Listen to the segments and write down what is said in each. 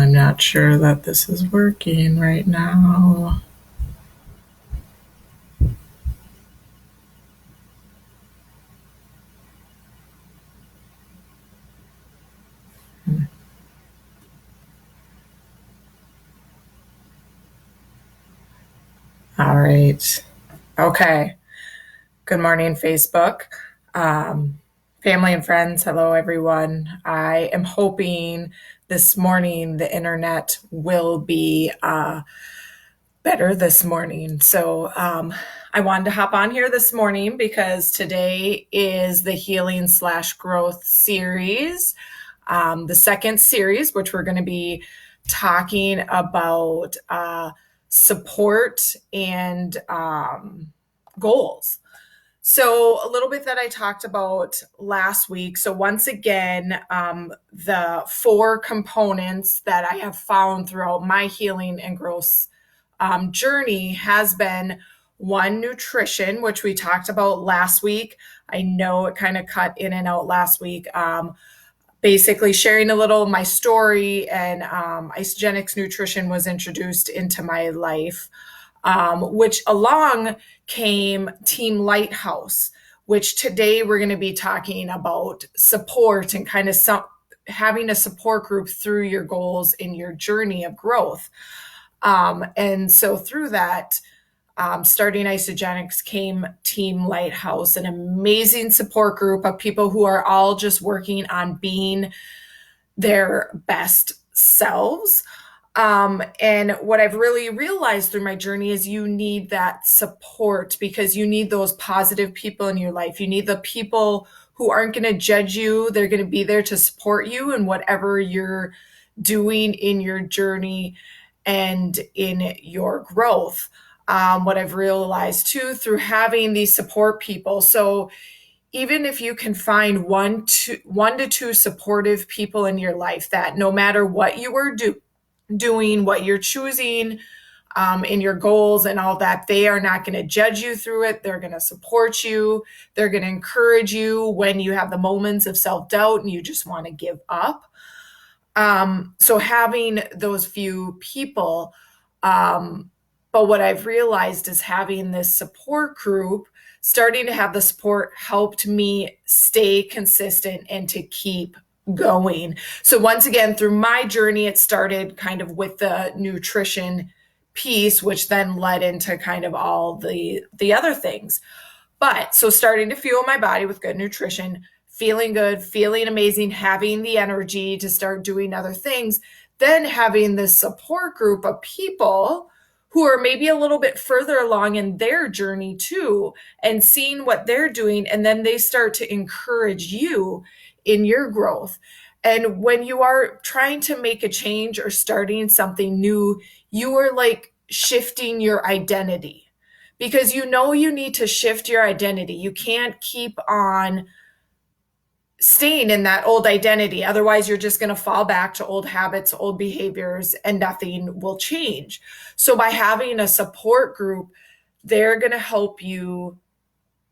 I'm not sure that this is working right now. All right. Okay. Good morning, Facebook. Family and friends, hello, everyone. I am hoping this morning the internet will be better this morning. I wanted to hop on here this morning because today is the Healing/Growth series, the second series, which we're going to be talking about support and goals. So, a little bit that I talked about last week. So, once again, the four components that I have found throughout my healing and growth journey has been one, nutrition, which we talked about last week. I know it kind of cut in and out last week. Basically, sharing a little of my story, and isogenics nutrition was introduced into my life, which along came Team Lighthouse, which today we're going to be talking about support and kind of having a support group through your goals in your journey of growth. And so through that, starting Isogenics came Team Lighthouse, an amazing support group of people who are all just working on being their best selves. And what I've really realized through my journey is you need that support because you need those positive people in your life. You need the people who aren't going to judge you. They're going to be there to support you in whatever you're doing in your journey and in your growth. What I've realized too through having these support people. So even if you can find one to two supportive people in your life that no matter what you are doing, what you're choosing in your goals and all that, they are not going to judge you through it. They're going to support you. They're going to encourage you when you have the moments of self-doubt and you just want to give up. So having those few people, but what I've realized is having this support group, starting to have the support helped me stay consistent and to keep going. So once again, through my journey, it started kind of with the nutrition piece, which then led into kind of all the other things. But so starting to fuel my body with good nutrition, feeling good, feeling amazing, having the energy to start doing other things, then having this support group of people who are maybe a little bit further along in their journey too, and seeing what they're doing. And then they start to encourage you in your growth. And when you are trying to make a change or starting something new, you are like shifting your identity because you know you need to shift your identity. You can't keep on staying in that old identity. Otherwise, you're just going to fall back to old habits, old behaviors, and nothing will change. So by having a support group, they're going to help you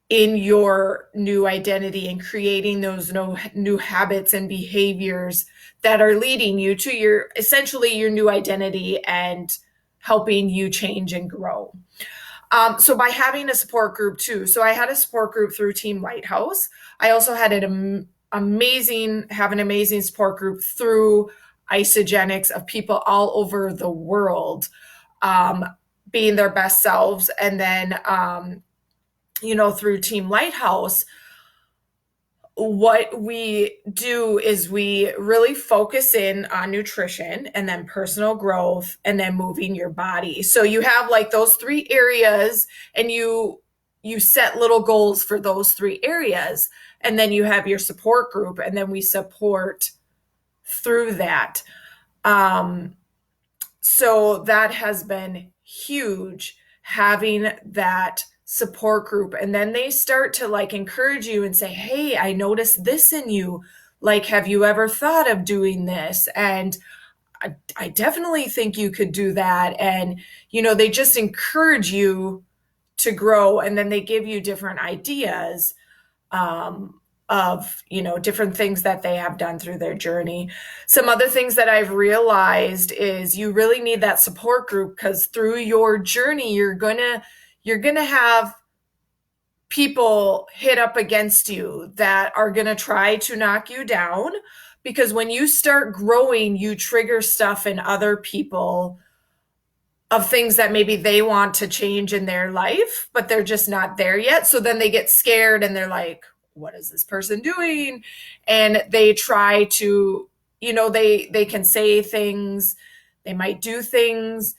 in your new identity and creating those new habits and behaviors that are leading you to your essentially your new identity and helping you change and grow. So by having a support group too, so I had a support group through Team Lighthouse. I also had an amazing support group through Isogenics of people all over the world being their best selves. And then, through Team Lighthouse, what we do is we really focus in on nutrition and then personal growth and then moving your body. So you have like those three areas and you set little goals for those three areas. And then you have your support group and then we support through that. So that has been huge having that support group. And then they start to like encourage you and say, hey, I noticed this in you. Like, have you ever thought of doing this? And I definitely think you could do that. And, they just encourage you to grow. And then they give you different ideas of, different things that they have done through their journey. Some other things that I've realized is you really need that support group, because through your journey, you're going to have people hit up against you that are going to try to knock you down, because when you start growing, you trigger stuff in other people of things that maybe they want to change in their life, but they're just not there yet. So then they get scared and they're like, what is this person doing? And they try to, they can say things, they might do things,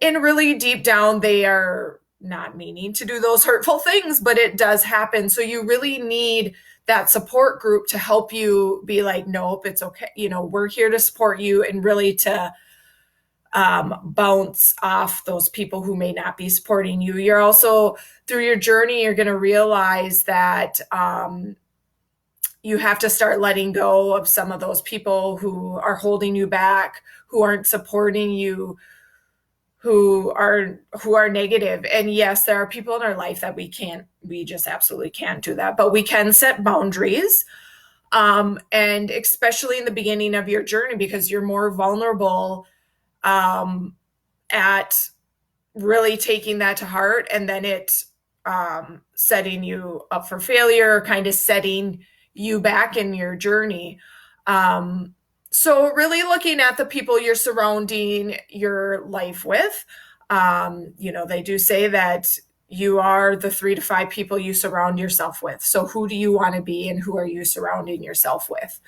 and really deep down they are not meaning to do those hurtful things, but it does happen. So you really need that support group to help you be like, nope, it's okay. We're here to support you, and really to bounce off those people who may not be supporting you. You're also, through your journey, you're going to realize that you have to start letting go of some of those people who are holding you back, who aren't supporting you, who are negative. And yes, there are people in our life that we just absolutely can't do that, but we can set boundaries. And especially in the beginning of your journey, because you're more vulnerable at really taking that to heart, and then it setting you up for failure, kind of setting you back in your journey. So really looking at the people you're surrounding your life with. They do say that you are the 3 to 5 people you surround yourself with. So who do you want to be, and who are you surrounding yourself with?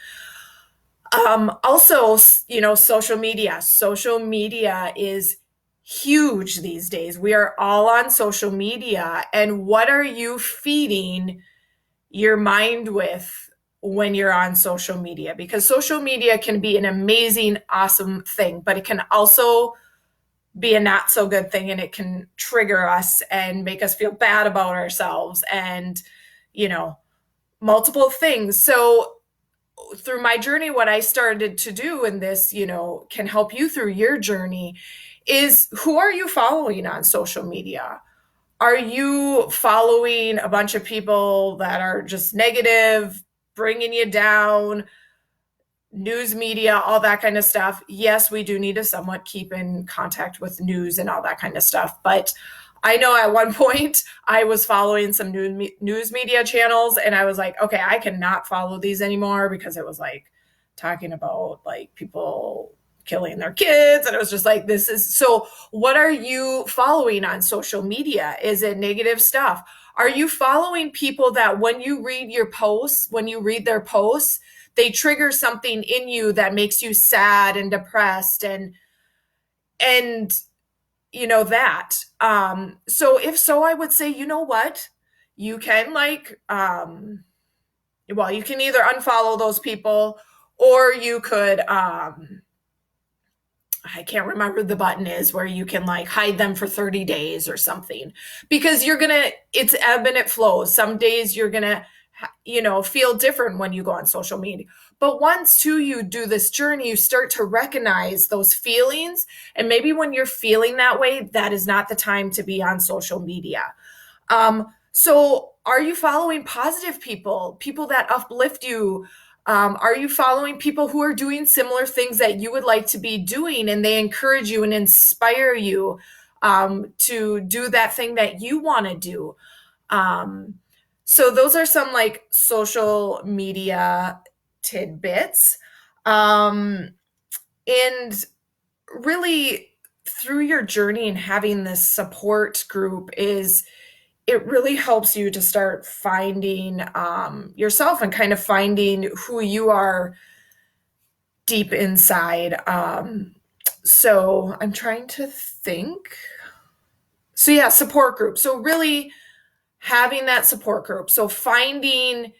Also, social media. Social media is huge these days. We are all on social media. And what are you feeding your mind with when you're on social media? Because social media can be an amazing, awesome thing, but it can also be a not so good thing, and it can trigger us and make us feel bad about ourselves, and, multiple things. So through my journey, what I started to do, and this, can help you through your journey, is who are you following on social media? Are you following a bunch of people that are just negative, bringing you down, news media, all that kind of stuff? Yes, we do need to somewhat keep in contact with news and all that kind of stuff. But I know at one point I was following some news media channels, and I was like, okay, I cannot follow these anymore, because it was like talking about like people killing their kids. And it was just like, this is so, what are you following on social media? Is it negative stuff? Are you following people that when you read their posts, they trigger something in you that makes you sad and depressed, and that. So if so, I would say, you know what? You can you can either unfollow those people, or you could, I can't remember the button is where you can like hide them for 30 days or something, because it's ebb and it flows. Some days you're gonna, feel different when you go on social media. But once too, you do this journey, you start to recognize those feelings. And maybe when you're feeling that way, that is not the time to be on social media. So are you following positive people that uplift you? Are you following people who are doing similar things that you would like to be doing, and they encourage you and inspire you to do that thing that you want to do? So those are some like social media tidbits. And really, through your journey and having this support group, it really helps you to start finding yourself, and kind of finding who you are deep inside. So I'm trying to think. So yeah, support group. So really having that support group. So finding,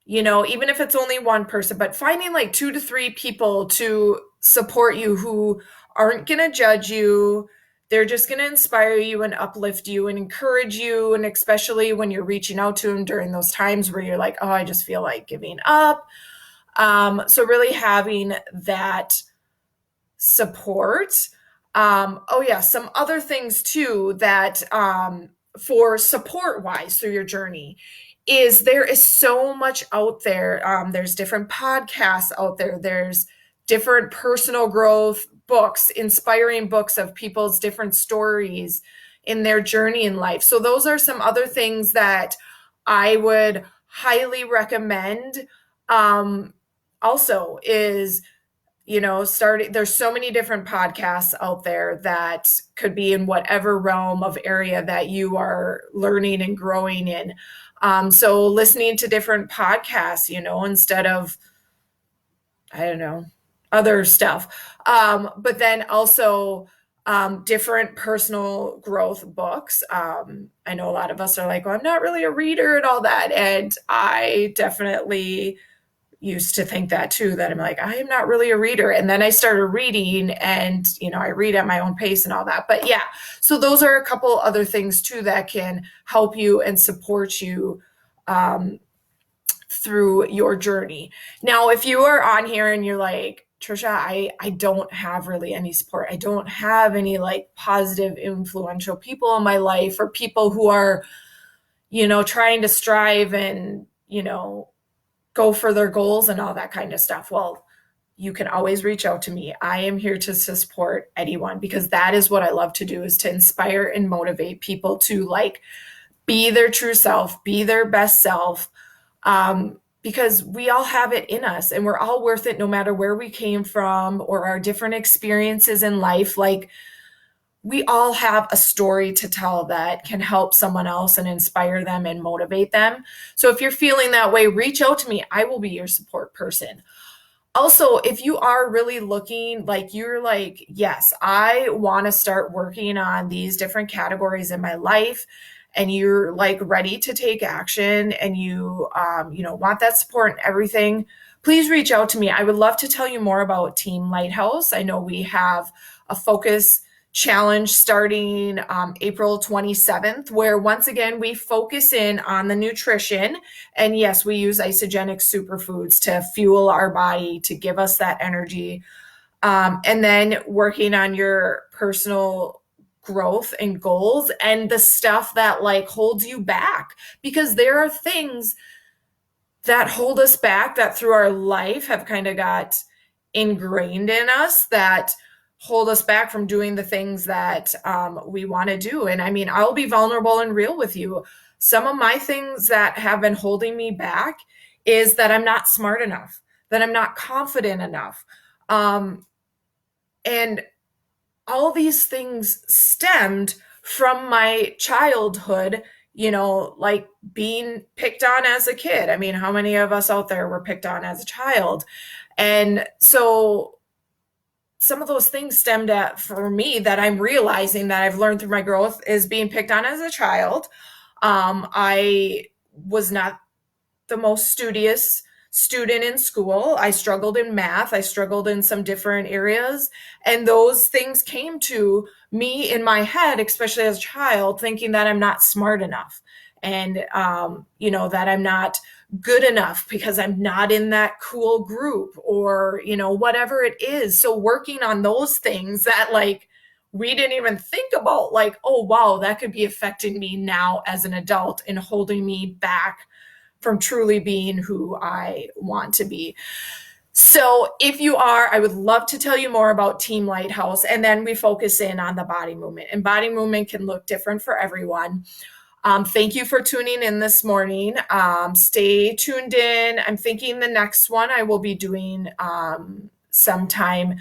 even if it's only one person, but finding like 2 to 3 people to support you, who aren't going to judge you. They're just going to inspire you and uplift you and encourage you. And especially when you're reaching out to them during those times where you're like, oh, I just feel like giving up. So really having that support. Oh yeah, some other things too that for support wise through your journey is there is so much out there. There's different podcasts out there. There's different personal growth books, inspiring books of people's different stories in their journey in life. So those are some other things that I would highly recommend. Um, Also is, starting, there's so many different podcasts out there that could be in whatever realm of area that you are learning and growing in. So listening to different podcasts, instead of, I don't know, other stuff. But then also different personal growth books. I know a lot of us are like, well, I'm not really a reader and all that. And I definitely used to think that too, that I'm like, I am not really a reader. And then I started reading, and I read at my own pace and all that. But yeah, so those are a couple other things too that can help you and support you um, through your journey. Now, if you are on here and you're like, Trisha, I don't have really any support. I don't have any like positive, influential people in my life, or people who are, trying to strive and, go for their goals and all that kind of stuff. Well, you can always reach out to me. I am here to support anyone, because that is what I love to do, is to inspire and motivate people to like be their true self, be their best self. Because we all have it in us, and we're all worth it no matter where we came from or our different experiences in life. Like, we all have a story to tell that can help someone else and inspire them and motivate them. So if you're feeling that way, reach out to me. I will be your support person. Also, if you are really looking, like, you're like, yes, I want to start working on these different categories in my life, and you're like ready to take action, and you want that support and everything, please reach out to me. I would love to tell you more about Team Lighthouse. I know we have a focus challenge starting April 27th, where once again we focus in on the nutrition. And yes, we use isogenic superfoods to fuel our body, to give us that energy. And then working on your personal growth and goals, and the stuff that like holds you back, because there are things that hold us back that through our life have kind of got ingrained in us, that hold us back from doing the things that we want to do. And I mean, I'll be vulnerable and real with you. Some of my things that have been holding me back is that I'm not smart enough, that I'm not confident enough. And all these things stemmed from my childhood, like being picked on as a kid. I mean, how many of us out there were picked on as a child? And so some of those things stemmed at, for me, that I'm realizing that I've learned through my growth, is being picked on as a child. I was not the most studious student in school. I struggled in math. I struggled in some different areas. And those things came to me in my head, especially as a child, thinking that I'm not smart enough, and, that I'm not good enough because I'm not in that cool group, or, whatever it is. So working on those things that like we didn't even think about, like, oh, wow, that could be affecting me now as an adult and holding me back from truly being who I want to be. So if you are, I would love to tell you more about Team Lighthouse. And then we focus in on the body movement, and body movement can look different for everyone. Thank you for tuning in this morning. Stay tuned in. I'm thinking the next one I will be doing sometime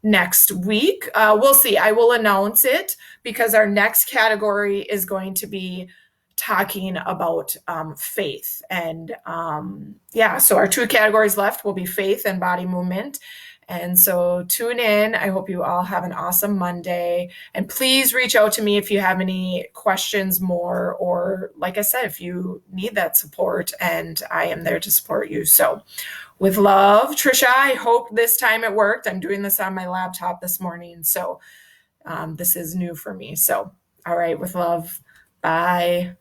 next week. We'll see. I will announce it, because our next category is going to be talking about faith. And so our two categories left will be faith and body movement. And so tune in. I hope you all have an awesome Monday. And please reach out to me if you have any questions more, or like I said, if you need that support, and I am there to support you. So with love, Trisha, I hope this time it worked. I'm doing this on my laptop this morning, so this is new for me. So, all right, with love. Bye.